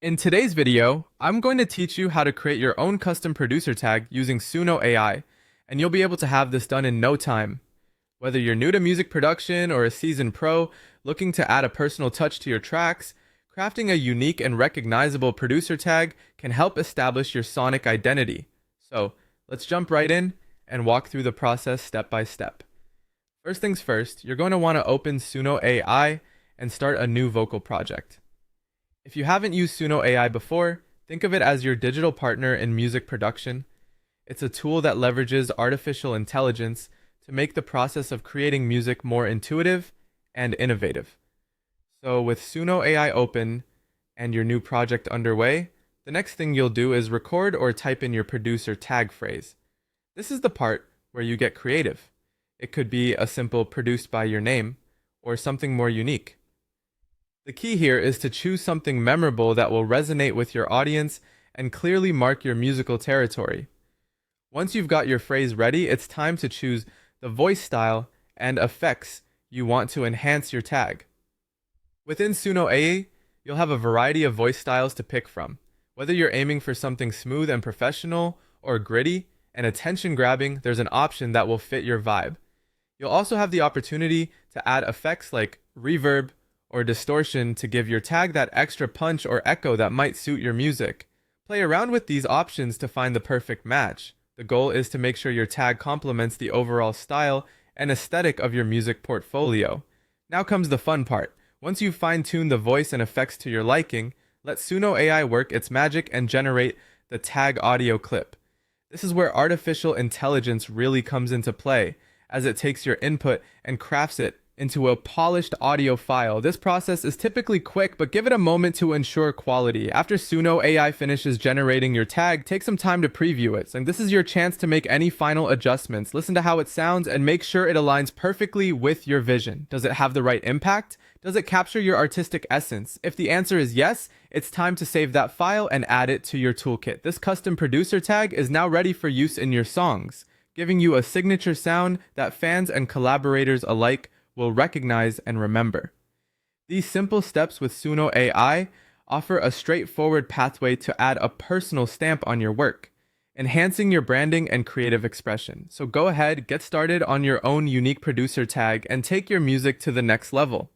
In today's video, I'm going to teach you how to create your own custom producer tag using Suno AI, and you'll be able to have this done in no time. Whether you're new to music production or a seasoned pro looking to add a personal touch to your tracks, crafting a unique and recognizable producer tag can help establish your sonic identity. So, let's jump right in and walk through the process step by step. First things first, you're going to want to open Suno AI and start a new vocal project. If you haven't used Suno AI before, think of it as your digital partner in music production. It's a tool that leverages artificial intelligence to make the process of creating music more intuitive and innovative. So with Suno AI open and your new project underway, the next thing you'll do is record or type in your producer tag phrase. This is the part where you get creative. It could be a simple produced by your name or something more unique. The key here is to choose something memorable that will resonate with your audience and clearly mark your musical territory. Once you've got your phrase ready, it's time to choose the voice style and effects you want to enhance your tag. Within Suno AI, you'll have a variety of voice styles to pick from. Whether you're aiming for something smooth and professional or gritty and attention-grabbing, there's an option that will fit your vibe. You'll also have the opportunity to add effects like reverb or distortion to give your tag that extra punch or echo that might suit your music. Play around with these options to find the perfect match. The goal is to make sure your tag complements the overall style and aesthetic of your music portfolio. Now comes the fun part. Once you've fine-tuned the voice and effects to your liking, let Suno AI work its magic and generate the tag audio clip. This is where artificial intelligence really comes into play, as it takes your input and crafts it into a polished audio file. This process is typically quick, but give it a moment to ensure quality. After Suno AI finishes generating your tag, take some time to preview it. And this is your chance to make any final adjustments. Listen to how it sounds and make sure it aligns perfectly with your vision. Does it have the right impact? Does it capture your artistic essence? If the answer is yes, it's time to save that file and add it to your toolkit. This custom producer tag is now ready for use in your songs, giving you a signature sound that fans and collaborators alike will recognize and remember. These simple steps with Suno AI offer a straightforward pathway to add a personal stamp on your work, enhancing your branding and creative expression. So go ahead, get started on your own unique producer tag, and take your music to the next level.